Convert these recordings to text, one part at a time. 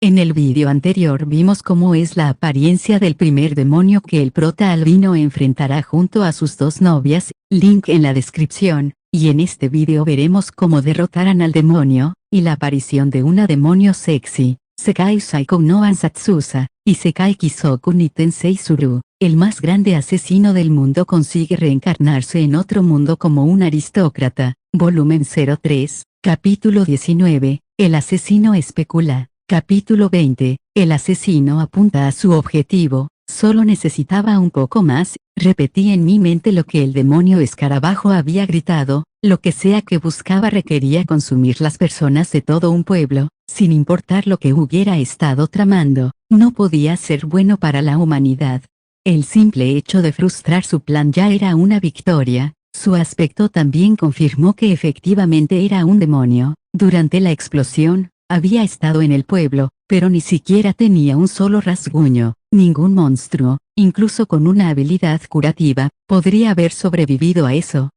En el vídeo anterior vimos cómo es la apariencia del primer demonio que el prota albino enfrentará junto a sus dos novias, link en la descripción, y en este vídeo veremos cómo derrotarán al demonio, y la aparición de una demonio sexy, Sekai Saiko no Ansatsusa, y Sekai Kisoku ni Tensei Suru. El más grande asesino del mundo consigue reencarnarse en otro mundo como un aristócrata. Volumen 03, capítulo 19, el asesino especula. Capítulo 20, el asesino apunta a su objetivo, solo necesitaba un poco más. Repetí en mi mente lo que el demonio escarabajo había gritado, lo que sea que buscaba requería consumir las personas de todo un pueblo, sin importar lo que hubiera estado tramando, no podía ser bueno para la humanidad. El simple hecho de frustrar su plan ya era una victoria. Su aspecto también confirmó que efectivamente era un demonio. Durante la explosión, había estado en el pueblo, pero ni siquiera tenía un solo rasguño. Ningún monstruo, incluso con una habilidad curativa, podría haber sobrevivido a eso.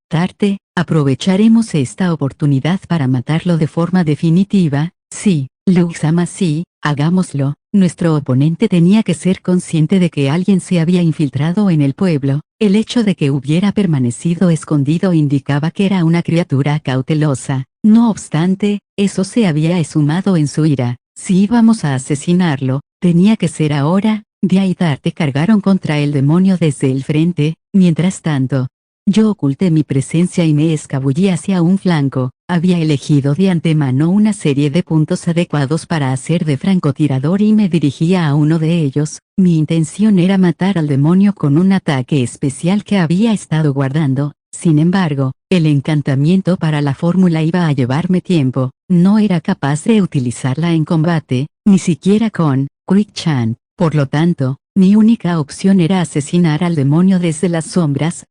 Tarte, aprovecharemos esta oportunidad para matarlo de forma definitiva. Sí, Lux-sama, sí, hagámoslo. Nuestro oponente tenía que ser consciente de que alguien se había infiltrado en el pueblo. El hecho de que hubiera permanecido escondido indicaba que era una criatura cautelosa. No obstante, eso se había esfumado en su ira. Si íbamos a asesinarlo, tenía que ser ahora. Dia y Tarte cargaron contra el demonio desde el frente. Mientras tanto, yo oculté mi presencia y me escabullí hacia un flanco. Había elegido de antemano una serie de puntos adecuados para hacer de francotirador y me dirigía a uno de ellos. Mi intención era matar al demonio con un ataque especial que había estado guardando. Sin embargo, el encantamiento para la fórmula iba a llevarme tiempo. No era capaz de utilizarla en combate, ni siquiera con Quick-chan. Por lo tanto, mi única opción era asesinar al demonio desde las sombras.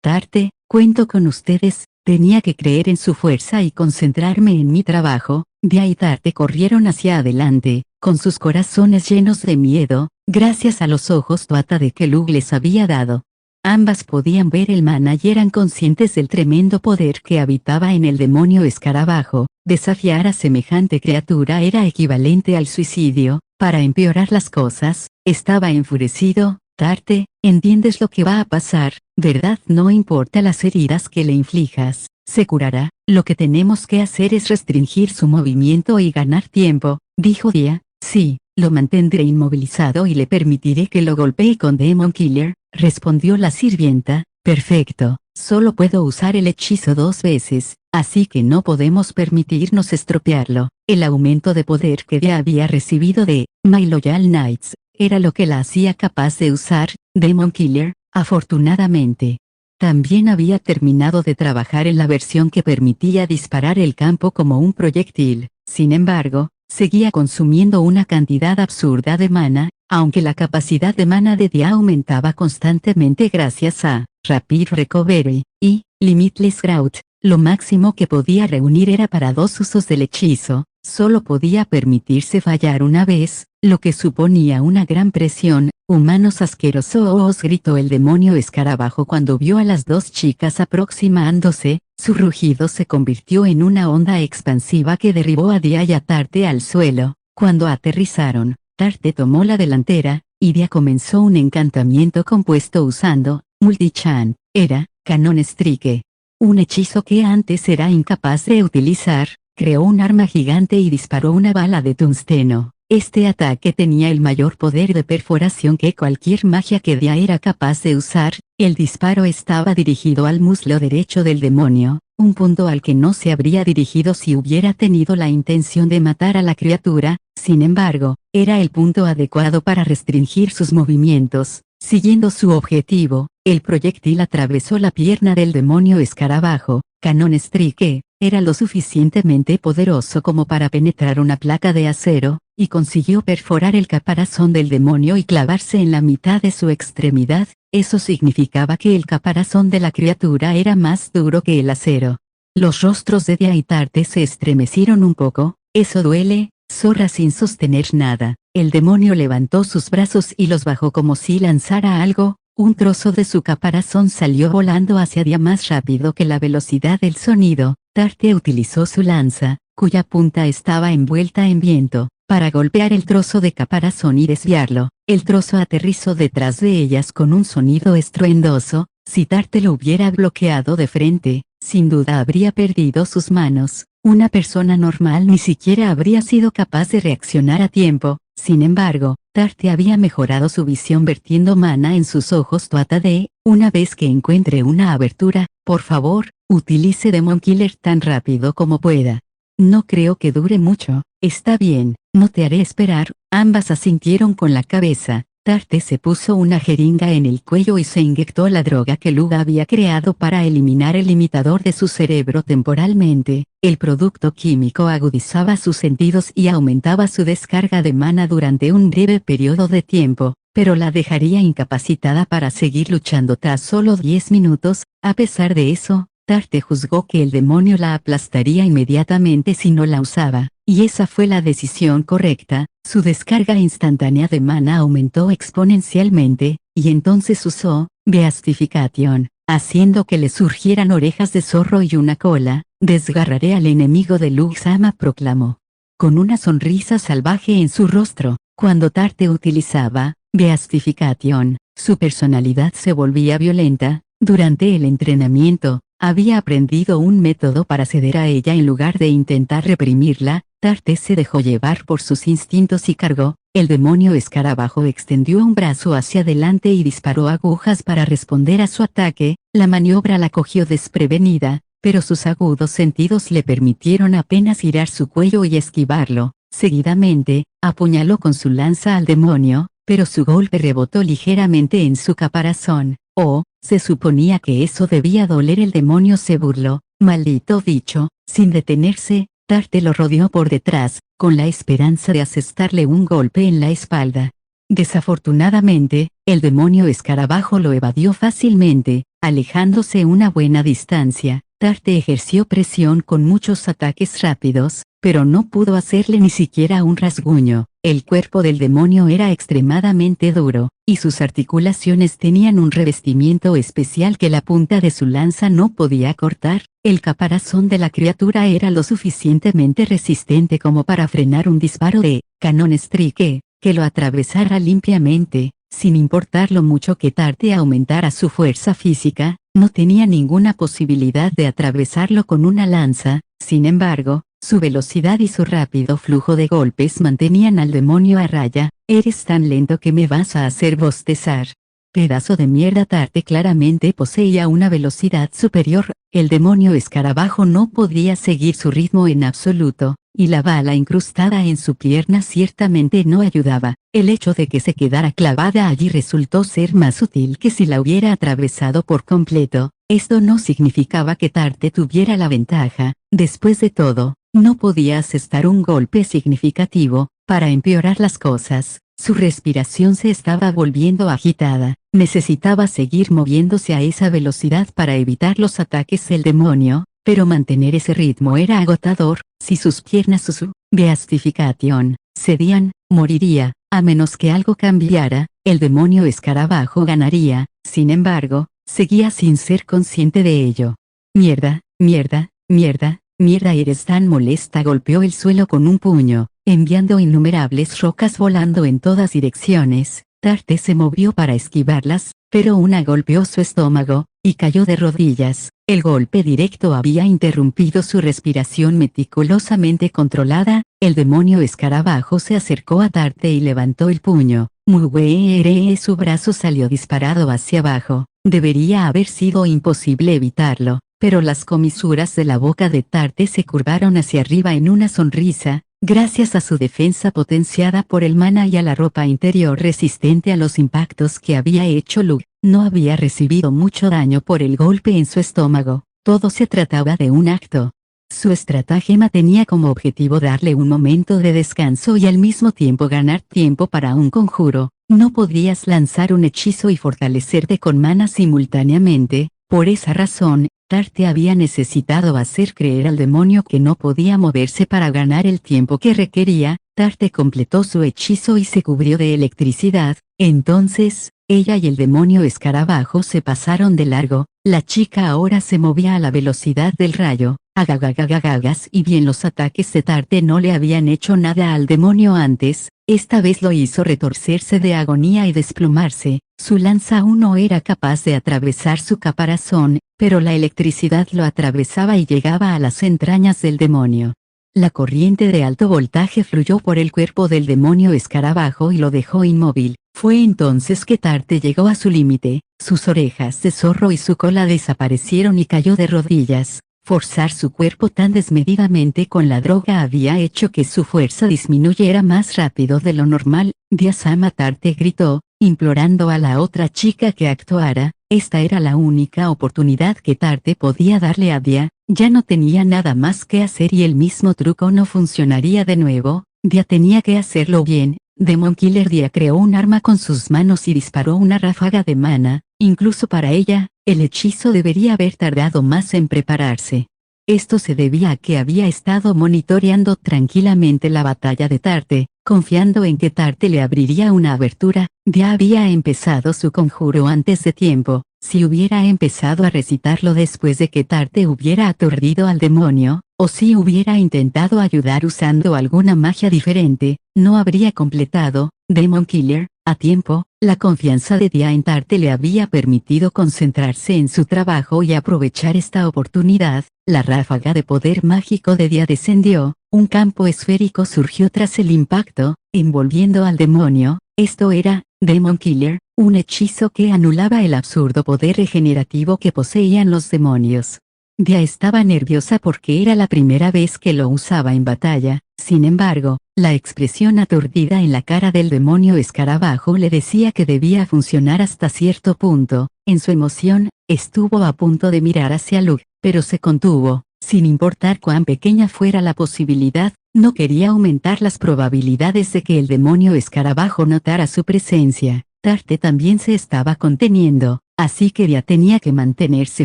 Tarte, cuento con ustedes. Tenía que creer en su fuerza y concentrarme en mi trabajo. Dia y Tarte corrieron hacia adelante, con sus corazones llenos de miedo, gracias a los ojos tuata de que Lug les había dado. Ambas podían ver el mana y eran conscientes del tremendo poder que habitaba en el demonio escarabajo. Desafiar a semejante criatura era equivalente al suicidio. Para empeorar las cosas, estaba enfurecido. Tarte, entiendes lo que va a pasar, ¿verdad? No importa las heridas que le inflijas, se curará. Lo que tenemos que hacer es restringir su movimiento y ganar tiempo, dijo Dia. Sí, lo mantendré inmovilizado y le permitiré que lo golpee con Demon Killer, respondió la sirvienta. Perfecto, solo puedo usar el hechizo 2 veces, así que no podemos permitirnos estropearlo. El aumento de poder que Dia había recibido de My Loyal Knights era lo que la hacía capaz de usar Demon Killer. Afortunadamente, también había terminado de trabajar en la versión que permitía disparar el campo como un proyectil. Sin embargo, seguía consumiendo una cantidad absurda de mana, aunque la capacidad de mana de Dia aumentaba constantemente gracias a Rapid Recovery y Limitless Growth. Lo máximo que podía reunir era para 2 usos del hechizo. Solo podía permitirse fallar una vez, lo que suponía una gran presión. Humanos asquerosos, gritó el demonio escarabajo cuando vio a las 2 chicas aproximándose. Su rugido se convirtió en una onda expansiva que derribó a Dia y a Tarte al suelo. Cuando aterrizaron, Tarte tomó la delantera, y Dia comenzó un encantamiento compuesto usando Multichan. Era Canon Strike, un hechizo que antes era incapaz de utilizar. Creó un arma gigante y disparó una bala de tungsteno. Este ataque tenía el mayor poder de perforación que cualquier magia que Dia era capaz de usar. El disparo estaba dirigido al muslo derecho del demonio, un punto al que no se habría dirigido si hubiera tenido la intención de matar a la criatura. Sin embargo, era el punto adecuado para restringir sus movimientos. Siguiendo su objetivo, el proyectil atravesó la pierna del demonio escarabajo. Canon Strike era lo suficientemente poderoso como para penetrar una placa de acero, y consiguió perforar el caparazón del demonio y clavarse en la mitad de su extremidad. Eso significaba que el caparazón de la criatura era más duro que el acero. Los rostros de Dia y Tarte se estremecieron un poco. Eso duele, zorra, sin sostener nada. El demonio levantó sus brazos y los bajó como si lanzara algo. Un trozo de su caparazón salió volando hacia Dia más rápido que la velocidad del sonido. Tarte utilizó su lanza, cuya punta estaba envuelta en viento, para golpear el trozo de caparazón y desviarlo. El trozo aterrizó detrás de ellas con un sonido estruendoso. Si Tarte lo hubiera bloqueado de frente, sin duda habría perdido sus manos. Una persona normal ni siquiera habría sido capaz de reaccionar a tiempo. Sin embargo, Tarte había mejorado su visión vertiendo mana en sus ojos. Trata de, una vez que encuentre una abertura, por favor, utilice Demon Killer tan rápido como pueda. No creo que dure mucho. Está bien, no te haré esperar. Ambas asintieron con la cabeza. Tarte se puso una jeringa en el cuello y se inyectó la droga que Luga había creado para eliminar el limitador de su cerebro temporalmente. El producto químico agudizaba sus sentidos y aumentaba su descarga de mana durante un breve periodo de tiempo, pero la dejaría incapacitada para seguir luchando tras solo 10 minutos. A pesar de eso, Tarte juzgó que el demonio la aplastaría inmediatamente si no la usaba, y esa fue la decisión correcta. Su descarga instantánea de mana aumentó exponencialmente, y entonces usó Beastification, haciendo que le surgieran orejas de zorro y una cola. Desgarraré al enemigo de Lux-sama, proclamó. Con una sonrisa salvaje en su rostro, cuando Tarte utilizaba Beastification, su personalidad se volvía violenta. Durante el entrenamiento, había aprendido un método para ceder a ella en lugar de intentar reprimirla. Tarte se dejó llevar por sus instintos y cargó. El demonio escarabajo extendió un brazo hacia adelante y disparó agujas para responder a su ataque. La maniobra la cogió desprevenida, pero sus agudos sentidos le permitieron apenas girar su cuello y esquivarlo. Seguidamente, apuñaló con su lanza al demonio, pero su golpe rebotó ligeramente en su caparazón. Oh, se suponía que eso debía doler. El demonio se burló. Maldito bicho. Sin detenerse, Tarte lo rodeó por detrás, con la esperanza de asestarle un golpe en la espalda. Desafortunadamente, el demonio escarabajo lo evadió fácilmente, alejándose una buena distancia. Tarte ejerció presión con muchos ataques rápidos, pero no pudo hacerle ni siquiera un rasguño. El cuerpo del demonio era extremadamente duro, y sus articulaciones tenían un revestimiento especial que la punta de su lanza no podía cortar. El caparazón de la criatura era lo suficientemente resistente como para frenar un disparo de canon Strike, que lo atravesara limpiamente. Sin importar lo mucho que Tarte aumentara su fuerza física, no tenía ninguna posibilidad de atravesarlo con una lanza. Sin embargo, su velocidad y su rápido flujo de golpes mantenían al demonio a raya. Eres tan lento que me vas a hacer bostezar. Pedazo de mierda. Tarte claramente poseía una velocidad superior. El demonio escarabajo no podía seguir su ritmo en absoluto, y la bala incrustada en su pierna ciertamente no ayudaba. El hecho de que se quedara clavada allí resultó ser más útil que si la hubiera atravesado por completo. Esto no significaba que Tarte tuviera la ventaja. Después de todo, no podía asestar un golpe significativo. Para empeorar las cosas, su respiración se estaba volviendo agitada. Necesitaba seguir moviéndose a esa velocidad para evitar los ataques del demonio, pero mantener ese ritmo era agotador. Si sus piernas o su Beastification cedían, moriría. A menos que algo cambiara, el demonio escarabajo ganaría. Sin embargo, seguía sin ser consciente de ello. Mierda, mierda, mierda, mierda, eres tan molesta. Golpeó el suelo con un puño, enviando innumerables rocas volando en todas direcciones. Tarte se movió para esquivarlas, pero una golpeó su estómago, y cayó de rodillas. El golpe directo había interrumpido su respiración meticulosamente controlada. El demonio escarabajo se acercó a Tarte y levantó el puño. Muere. Su brazo salió disparado hacia abajo. Debería haber sido imposible evitarlo, pero las comisuras de la boca de Tarte se curvaron hacia arriba en una sonrisa. Gracias a su defensa potenciada por el mana y a la ropa interior resistente a los impactos que había hecho Luke, no había recibido mucho daño por el golpe en su estómago. Todo se trataba de un acto. Su estratagema tenía como objetivo darle un momento de descanso y al mismo tiempo ganar tiempo para un conjuro. No podías lanzar un hechizo y fortalecerte con mana simultáneamente. Por esa razón, Tarte había necesitado hacer creer al demonio que no podía moverse para ganar el tiempo que requería. Tarte completó su hechizo y se cubrió de electricidad. Entonces, ella y el demonio escarabajo se pasaron de largo. La chica ahora se movía a la velocidad del rayo, agagagagagas, y bien los ataques de Tarte no le habían hecho nada al demonio antes, esta vez lo hizo retorcerse de agonía y desplomarse. Su lanza aún no era capaz de atravesar su caparazón, pero la electricidad lo atravesaba y llegaba a las entrañas del demonio. La corriente de alto voltaje fluyó por el cuerpo del demonio escarabajo y lo dejó inmóvil. Fue entonces que Tarte llegó a su límite, sus orejas de zorro y su cola desaparecieron y cayó de rodillas. Forzar su cuerpo tan desmedidamente con la droga había hecho que su fuerza disminuyera más rápido de lo normal. Dia-sama, Tarte gritó, implorando a la otra chica que actuara. Esta era la única oportunidad que Tarte podía darle a Dia. Ya no tenía nada más que hacer y el mismo truco no funcionaría de nuevo. Dia tenía que hacerlo bien. Demon Killer Dia creó un arma con sus manos y disparó una ráfaga de mana. Incluso para ella, el hechizo debería haber tardado más en prepararse. Esto se debía a que había estado monitoreando tranquilamente la batalla de Tarte, confiando en que Tarte le abriría una abertura. Ya había empezado su conjuro antes de tiempo. Si hubiera empezado a recitarlo después de que Tarte hubiera aturdido al demonio, o si hubiera intentado ayudar usando alguna magia diferente, no habría completado Demon Killer a tiempo. La confianza de Dia en Tarte le había permitido concentrarse en su trabajo y aprovechar esta oportunidad. La ráfaga de poder mágico de Dia descendió, un campo esférico surgió tras el impacto, envolviendo al demonio. Esto era Demon Killer, un hechizo que anulaba el absurdo poder regenerativo que poseían los demonios. Dia estaba nerviosa porque era la primera vez que lo usaba en batalla. Sin embargo, la expresión aturdida en la cara del demonio escarabajo le decía que debía funcionar hasta cierto punto. En su emoción, estuvo a punto de mirar hacia Luke, pero se contuvo. Sin importar cuán pequeña fuera la posibilidad, no quería aumentar las probabilidades de que el demonio escarabajo notara su presencia. Tarte también se estaba conteniendo, así que Dia tenía que mantenerse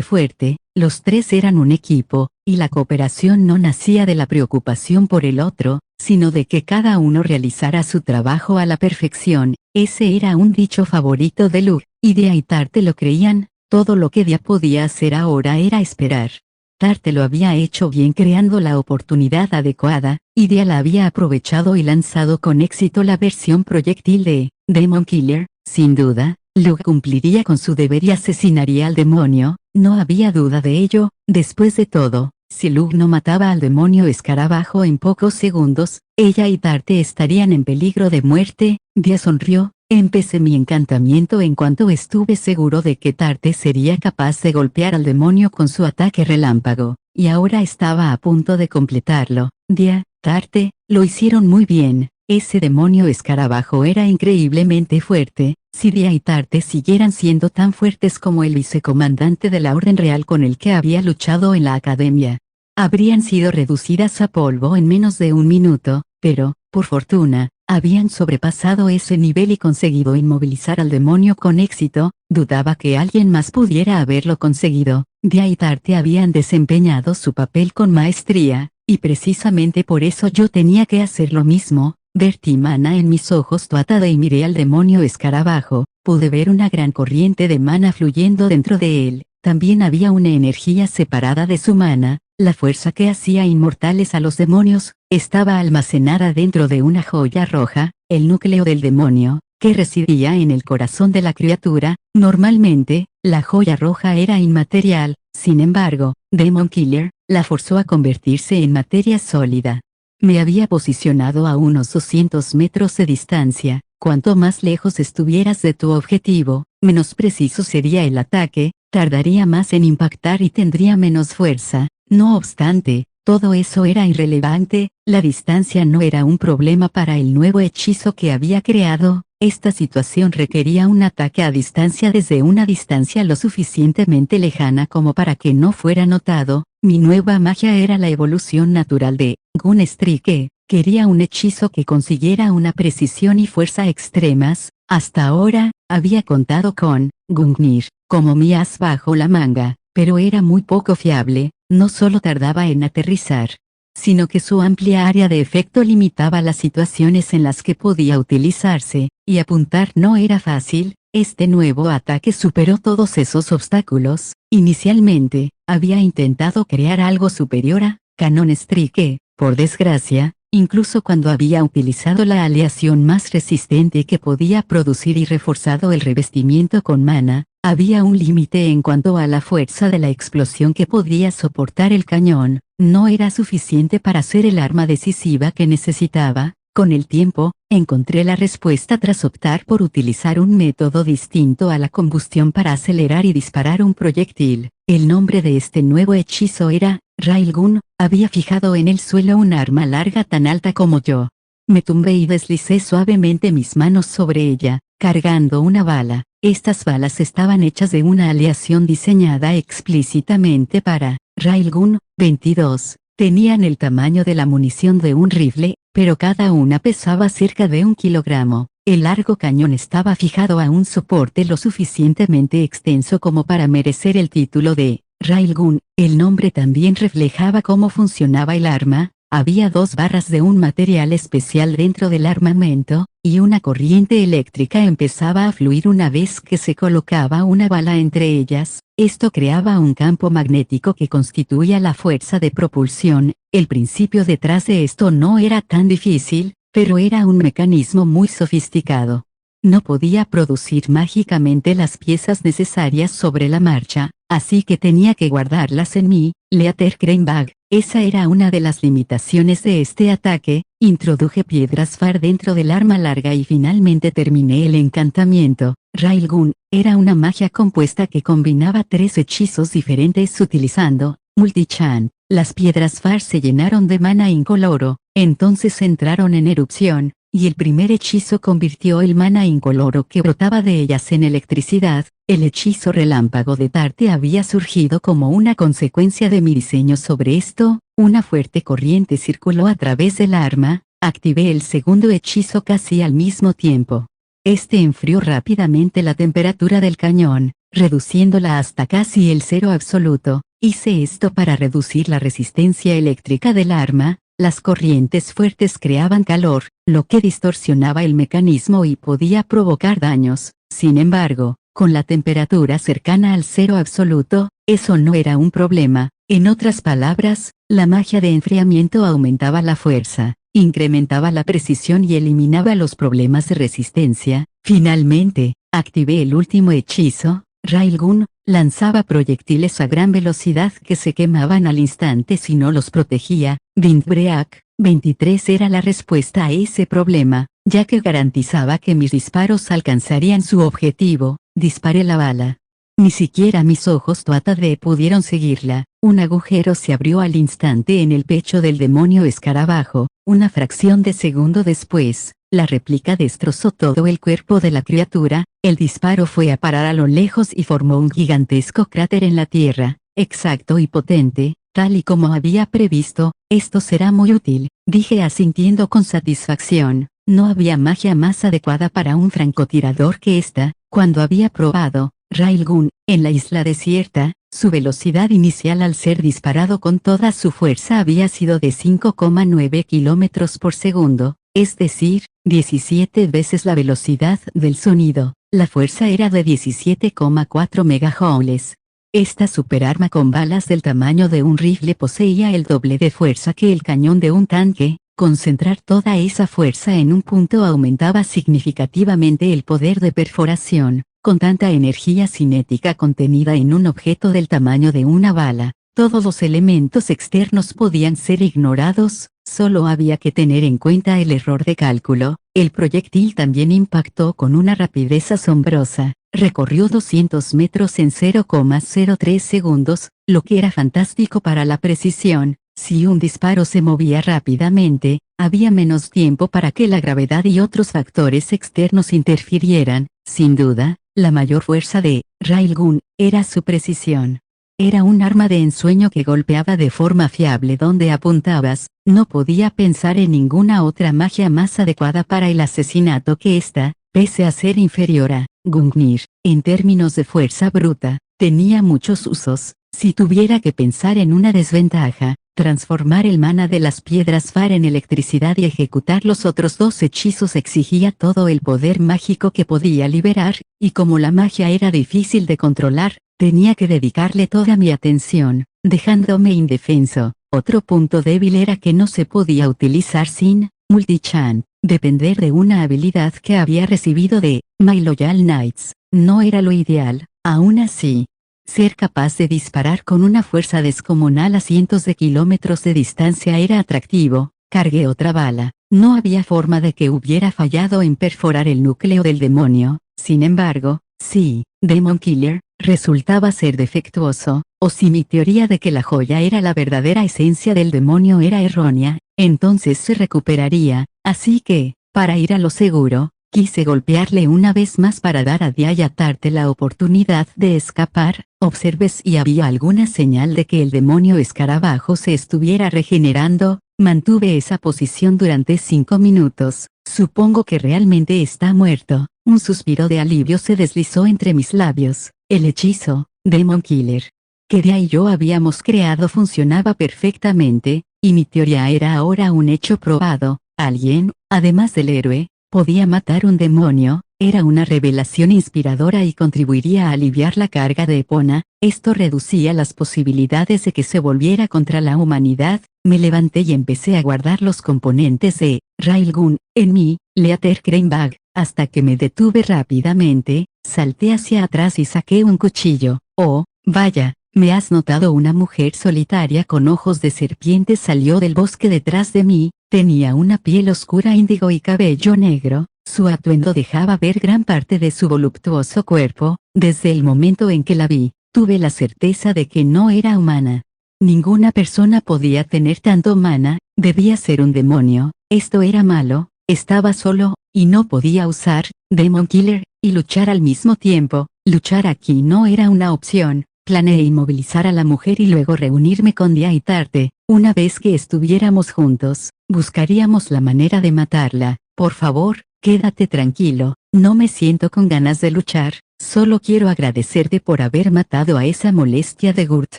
fuerte. Los tres eran un equipo, y la cooperación no nacía de la preocupación por el otro, sino de que cada uno realizara su trabajo a la perfección. Ese era un dicho favorito de Luke, y Dia y Tarte lo creían. Todo lo que Dia podía hacer ahora era esperar. Tarte lo había hecho bien creando la oportunidad adecuada, y Dia la había aprovechado y lanzado con éxito la versión proyectil de Demon Killer. Sin duda, Luke cumpliría con su deber y asesinaría al demonio. No había duda de ello. Después de todo, si Luke no mataba al demonio escarabajo en pocos segundos, ella y Tarte estarían en peligro de muerte. Dia sonrió. Empecé mi encantamiento en cuanto estuve seguro de que Tarte sería capaz de golpear al demonio con su ataque relámpago, y ahora estaba a punto de completarlo. Dia, Tarte, lo hicieron muy bien. Ese demonio escarabajo era increíblemente fuerte. Si Dia y Tarte siguieran siendo tan fuertes como el vicecomandante de la Orden Real con el que había luchado en la academia, habrían sido reducidas a polvo en menos de un minuto, pero, por fortuna, habían sobrepasado ese nivel y conseguido inmovilizar al demonio con éxito. Dudaba que alguien más pudiera haberlo conseguido. Dia y Tarte habían desempeñado su papel con maestría, y precisamente por eso yo tenía que hacer lo mismo. Vertí mana en mis ojos tuatada y miré al demonio escarabajo. Pude ver una gran corriente de mana fluyendo dentro de él. También había una energía separada de su mana. La fuerza que hacía inmortales a los demonios, estaba almacenada dentro de una joya roja, el núcleo del demonio, que residía en el corazón de la criatura. Normalmente, la joya roja era inmaterial. Sin embargo, Demon Killer la forzó a convertirse en materia sólida. Me había posicionado a unos 200 metros de distancia. Cuanto más lejos estuvieras de tu objetivo, menos preciso sería el ataque, tardaría más en impactar y tendría menos fuerza. No obstante, todo eso era irrelevante. La distancia no era un problema para el nuevo hechizo que había creado. Esta situación requería un ataque a distancia desde una distancia lo suficientemente lejana como para que no fuera notado. Mi nueva magia era la evolución natural de Gunstrike. Quería un hechizo que consiguiera una precisión y fuerza extremas. Hasta ahora, había contado con Gungnir como mi as bajo la manga, pero era muy poco fiable. No solo tardaba en aterrizar, sino que su amplia área de efecto limitaba las situaciones en las que podía utilizarse, y apuntar no era fácil. Este nuevo ataque superó todos esos obstáculos. Inicialmente, había intentado crear algo superior a Canon Strike, por desgracia, incluso cuando había utilizado la aleación más resistente que podía producir y reforzado el revestimiento con mana, había un límite en cuanto a la fuerza de la explosión que podía soportar el cañón. No era suficiente para ser el arma decisiva que necesitaba. Con el tiempo, encontré la respuesta tras optar por utilizar un método distinto a la combustión para acelerar y disparar un proyectil. El nombre de este nuevo hechizo era Railgun. Había fijado en el suelo un arma larga tan alta como yo. Me tumbé y deslicé suavemente mis manos sobre ella, cargando una bala. Estas balas estaban hechas de una aleación diseñada explícitamente para Railgun 22. Tenían el tamaño de la munición de un rifle, pero cada una pesaba cerca de 1 kilogramo. El largo cañón estaba fijado a un soporte lo suficientemente extenso como para merecer el título de Railgun. El nombre también reflejaba cómo funcionaba el arma. Había 2 barras de un material especial dentro del armamento, y una corriente eléctrica empezaba a fluir una vez que se colocaba una bala entre ellas. Esto creaba un campo magnético que constituía la fuerza de propulsión. El principio detrás de esto no era tan difícil, pero era un mecanismo muy sofisticado. No podía producir mágicamente las piezas necesarias sobre la marcha, así que tenía que guardarlas en mi Leather Crane Bag. Esa era una de las limitaciones de este ataque. Introduje piedras far dentro del arma larga y finalmente terminé el encantamiento. Railgun era una magia compuesta que combinaba 3 hechizos diferentes utilizando Multichant. Las piedras far se llenaron de mana incoloro, entonces entraron en erupción, y el primer hechizo convirtió el mana incoloro que brotaba de ellas en electricidad. El hechizo relámpago de Tarte había surgido como una consecuencia de mi diseño sobre esto. Una fuerte corriente circuló a través del arma. Activé el segundo hechizo casi al mismo tiempo. Este enfrió rápidamente la temperatura del cañón, reduciéndola hasta casi el 0 absoluto. Hice esto para reducir la resistencia eléctrica del arma. Las corrientes fuertes creaban calor, lo que distorsionaba el mecanismo y podía provocar daños. Sin embargo, con la temperatura cercana al 0 absoluto, eso no era un problema. En otras palabras, la magia de enfriamiento aumentaba la fuerza, incrementaba la precisión y eliminaba los problemas de resistencia. Finalmente, activé el último hechizo. Railgun lanzaba proyectiles a gran velocidad que se quemaban al instante si no los protegía. Windbreak 23 era la respuesta a ese problema, ya que garantizaba que mis disparos alcanzarían su objetivo. Disparé la bala. Ni siquiera mis ojos Tuatha-Dé pudieron seguirla. Un agujero se abrió al instante en el pecho del demonio escarabajo. Una fracción de segundo después, la réplica destrozó todo el cuerpo de la criatura. El disparo fue a parar a lo lejos y formó un gigantesco cráter en la tierra, exacto y potente, tal y como había previsto. Esto será muy útil, dije asintiendo con satisfacción. No había magia más adecuada para un francotirador que esta. Cuando había probado Railgun en la isla desierta, su velocidad inicial al ser disparado con toda su fuerza había sido de 5,9 kilómetros por segundo, es decir, 17 veces la velocidad del sonido. La fuerza era de 17,4 megajoules. Esta superarma con balas del tamaño de un rifle poseía el doble de fuerza que el cañón de un tanque. Concentrar toda esa fuerza en un punto aumentaba significativamente el poder de perforación. Con tanta energía cinética contenida en un objeto del tamaño de una bala, todos los elementos externos podían ser ignorados. Solo había que tener en cuenta el error de cálculo. El proyectil también impactó con una rapidez asombrosa. Recorrió 200 metros en 0,03 segundos, lo que era fantástico para la precisión. Si un disparo se movía rápidamente, había menos tiempo para que la gravedad y otros factores externos interfirieran. Sin duda, la mayor fuerza de Railgun era su precisión. Era un arma de ensueño que golpeaba de forma fiable donde apuntabas. No podía pensar en ninguna otra magia más adecuada para el asesinato que esta, pese a ser inferior a Gungnir. En términos de fuerza bruta, tenía muchos usos. Si tuviera que pensar en una desventaja, Transformar el mana de las piedras Far en electricidad y ejecutar los otros 2 hechizos exigía todo el poder mágico que podía liberar, y como la magia era difícil de controlar, tenía que dedicarle toda mi atención, dejándome indefenso. Otro punto débil era que no se podía utilizar sin multichant, depender de una habilidad que había recibido de My Loyal Knights. No era lo ideal, aún así. Ser capaz de disparar con una fuerza descomunal a cientos de kilómetros de distancia era atractivo. Cargué otra bala. No había forma de que hubiera fallado en perforar el núcleo del demonio. Sin embargo, si Demon Killer resultaba ser defectuoso, o si mi teoría de que la joya era la verdadera esencia del demonio era errónea, entonces se recuperaría. Así que, para ir a lo seguro, quise golpearle una vez más para dar a Diayatarte la oportunidad de escapar. Observé si había alguna señal de que el demonio escarabajo se estuviera regenerando. Mantuve esa posición durante 5 minutos. Supongo que realmente está muerto. Un suspiro de alivio se deslizó entre mis labios. El hechizo, Demon Killer, que Dia y yo habíamos creado funcionaba perfectamente, y mi teoría era ahora un hecho probado. Alguien, además del héroe, podía matar un demonio. Era una revelación inspiradora y contribuiría a aliviar la carga de Epona. Esto reducía las posibilidades de que se volviera contra la humanidad. Me levanté y empecé a guardar los componentes de Railgun en mi Leather Crane Bag, hasta que me detuve rápidamente. Salté hacia atrás y saqué un cuchillo. Oh, vaya, ¿me has notado? Una mujer solitaria con ojos de serpiente salió del bosque detrás de mí. Tenía una piel oscura índigo y cabello negro. Su atuendo dejaba ver gran parte de su voluptuoso cuerpo. Desde el momento en que la vi, tuve la certeza de que no era humana. Ninguna persona podía tener tanto mana. Debía ser un demonio. Esto era malo. Estaba solo, y no podía usar Demon Killer y luchar al mismo tiempo. Luchar aquí no era una opción. Planeé inmovilizar a la mujer y luego reunirme con Diayatarte. Una vez que estuviéramos juntos, buscaríamos la manera de matarla. Por favor, quédate tranquilo, no me siento con ganas de luchar, solo quiero agradecerte por haber matado a esa molestia de Gurt,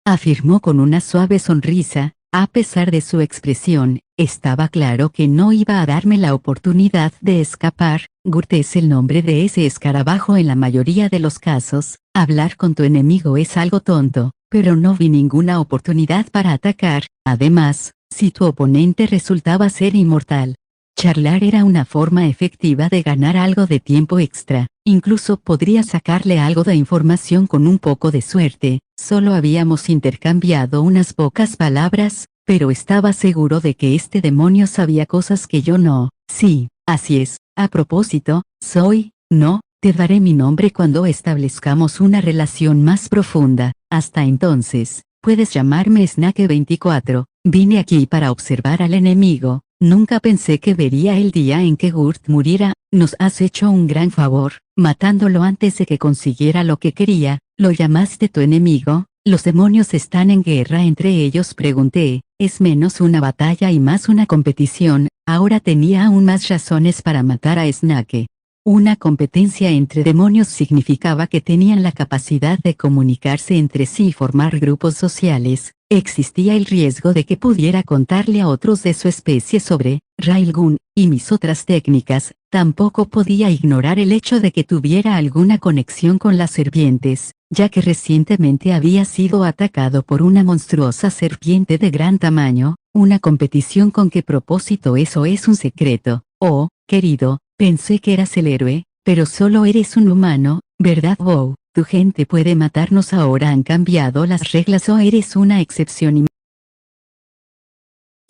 afirmó con una suave sonrisa. A pesar de su expresión, estaba claro que no iba a darme la oportunidad de escapar. Gurt es el nombre de ese escarabajo en la mayoría de los casos. Hablar con tu enemigo es algo tonto, pero no vi ninguna oportunidad para atacar. Además, si tu oponente resultaba ser inmortal, charlar era una forma efectiva de ganar algo de tiempo extra. Incluso podría sacarle algo de información con un poco de suerte. Solo habíamos intercambiado unas pocas palabras, pero estaba seguro de que este demonio sabía cosas que yo no. Sí, así es. A propósito, te daré mi nombre cuando establezcamos una relación más profunda. Hasta entonces, puedes llamarme Snake 24. Vine aquí para observar al enemigo. Nunca pensé que vería el día en que Gurt muriera. Nos has hecho un gran favor, matándolo antes de que consiguiera lo que quería. ¿Lo llamaste tu enemigo? Los demonios están en guerra entre ellos, pregunté. Es menos una batalla y más una competición. Ahora tenía aún más razones para matar a Snake. Una competencia entre demonios significaba que tenían la capacidad de comunicarse entre sí y formar grupos sociales. Existía el riesgo de que pudiera contarle a otros de su especie sobre Railgun y mis otras técnicas. Tampoco podía ignorar el hecho de que tuviera alguna conexión con las serpientes, ya que recientemente había sido atacado por una monstruosa serpiente de gran tamaño. Una competición. ¿Con qué propósito? Eso es un secreto. Oh, querido, pensé que eras el héroe, pero solo eres un humano, ¿verdad? Wow, tu gente puede matarnos ahora. ¿Han cambiado las reglas o eres una excepción?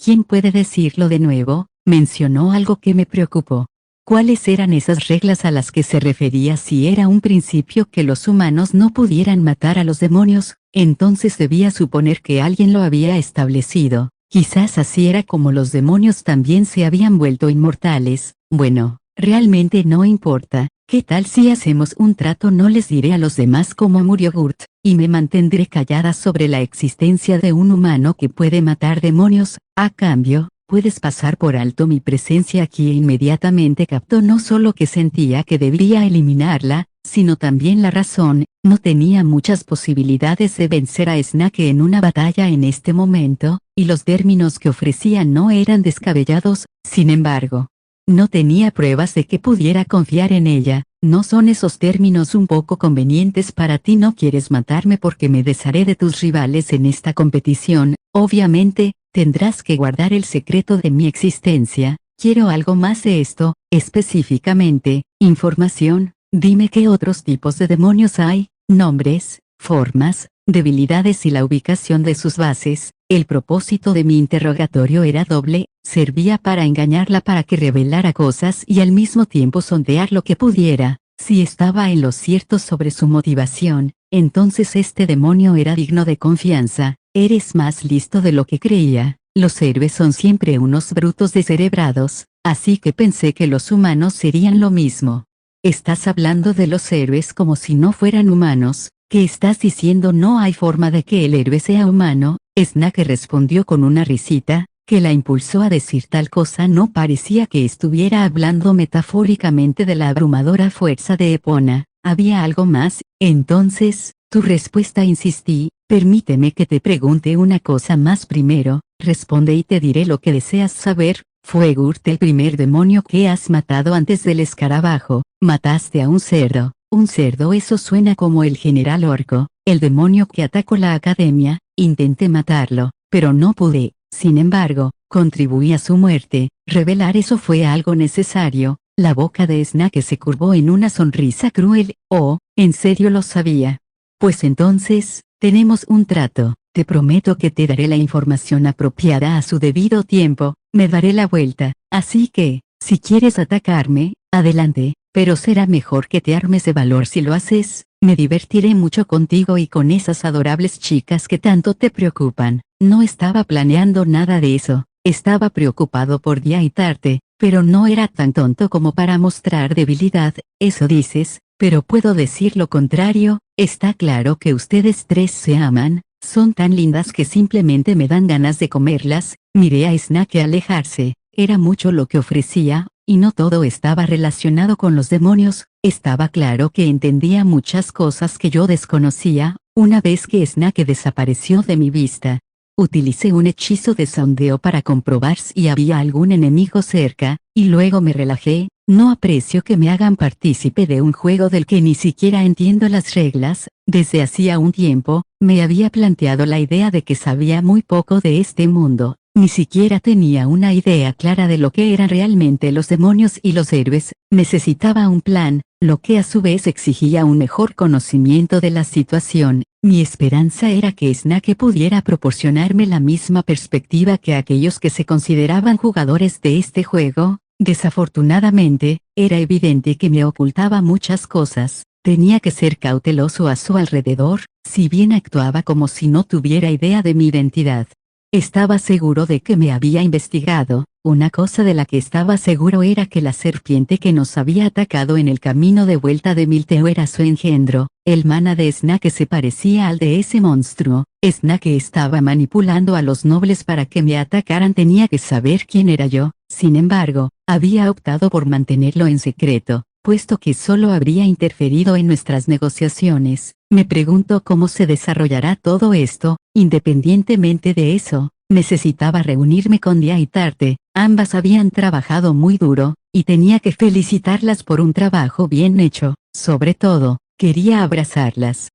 ¿Quién puede decirlo de nuevo? Mencionó algo que me preocupó. ¿Cuáles eran esas reglas a las que se refería? Si era un principio que los humanos no pudieran matar a los demonios, entonces debía suponer que alguien lo había establecido. Quizás así era como los demonios también se habían vuelto inmortales. Bueno, realmente no importa. ¿Qué tal si hacemos un trato? No les diré a los demás cómo murió Gurt, y me mantendré callada sobre la existencia de un humano que puede matar demonios. A cambio, Puedes pasar por alto mi presencia aquí e inmediatamente captó no solo que sentía que debía eliminarla, sino también la razón. No tenía muchas posibilidades de vencer a Snake en una batalla en este momento, y los términos que ofrecía no eran descabellados. Sin embargo, no tenía pruebas de que pudiera confiar en ella. ¿No son esos términos un poco convenientes para ti? No quieres matarme porque me desharé de tus rivales en esta competición. Obviamente, tendrás que guardar el secreto de mi existencia. Quiero algo más de esto, específicamente, información. Dime qué otros tipos de demonios hay, nombres, formas, debilidades y la ubicación de sus bases. El propósito de mi interrogatorio era doble, servía para engañarla para que revelara cosas y al mismo tiempo sondear lo que pudiera. Si estaba en lo cierto sobre su motivación, entonces este demonio era digno de confianza. Eres más listo de lo que creía. Los héroes son siempre unos brutos descerebrados, así que pensé que los humanos serían lo mismo. Estás hablando de los héroes como si no fueran humanos. ¿Qué estás diciendo? No hay forma de que el héroe sea humano. Snake respondió con una risita, que la impulsó a decir tal cosa. No parecía que estuviera hablando metafóricamente de la abrumadora fuerza de Epona. ¿Había algo más? Entonces, tu respuesta, insistí. Permíteme que te pregunte una cosa más primero. Responde y te diré lo que deseas saber. ¿Fue Gurt el primer demonio que has matado antes del escarabajo? Mataste a un cerdo. Un cerdo, eso suena como el general Orco, el demonio que atacó la academia. Intenté matarlo, pero no pude. Sin embargo, contribuí a su muerte. Revelar eso fue algo necesario. La boca de Snake se curvó en una sonrisa cruel. Oh, ¿en serio lo sabía? Pues entonces, tenemos un trato. Te prometo que te daré la información apropiada a su debido tiempo. Me daré la vuelta. Así que, si quieres atacarme, adelante, pero será mejor que te armes de valor si lo haces. Me divertiré mucho contigo y con esas adorables chicas que tanto te preocupan. No estaba planeando nada de eso. Estaba preocupado por Yaitarte, pero no era tan tonto como para mostrar debilidad. Eso dices, pero puedo decir lo contrario. Está claro que ustedes tres se aman. Son tan lindas que simplemente me dan ganas de comerlas. Miré a Snake alejarse. Era mucho lo que ofrecía, y no todo estaba relacionado con los demonios. Estaba claro que entendía muchas cosas que yo desconocía. Una vez que Snake desapareció de mi vista, utilicé un hechizo de sondeo para comprobar si había algún enemigo cerca, y luego me relajé. No aprecio que me hagan partícipe de un juego del que ni siquiera entiendo las reglas. Desde hacía un tiempo, me había planteado la idea de que sabía muy poco de este mundo. Ni siquiera tenía una idea clara de lo que eran realmente los demonios y los héroes. Necesitaba un plan, lo que a su vez exigía un mejor conocimiento de la situación. Mi esperanza era que Snake pudiera proporcionarme la misma perspectiva que aquellos que se consideraban jugadores de este juego. Desafortunadamente, era evidente que me ocultaba muchas cosas. Tenía que ser cauteloso a su alrededor, si bien actuaba como si no tuviera idea de mi identidad. Estaba seguro de que me había investigado. Una cosa de la que estaba seguro era que la serpiente que nos había atacado en el camino de vuelta de Milteo era su engendro. El mana de Snake se parecía al de ese monstruo. Snake estaba manipulando a los nobles para que me atacaran. Tenía que saber quién era yo. Sin embargo, había optado por mantenerlo en secreto, puesto que solo habría interferido en nuestras negociaciones. Me pregunto cómo se desarrollará todo esto. Independientemente de eso, necesitaba reunirme con Yaitarte. Ambas habían trabajado muy duro, y tenía que felicitarlas por un trabajo bien hecho. Sobre todo, quería abrazarlas.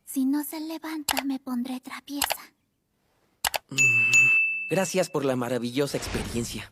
Si no se levanta, me pondré traviesa. Gracias por la maravillosa experiencia.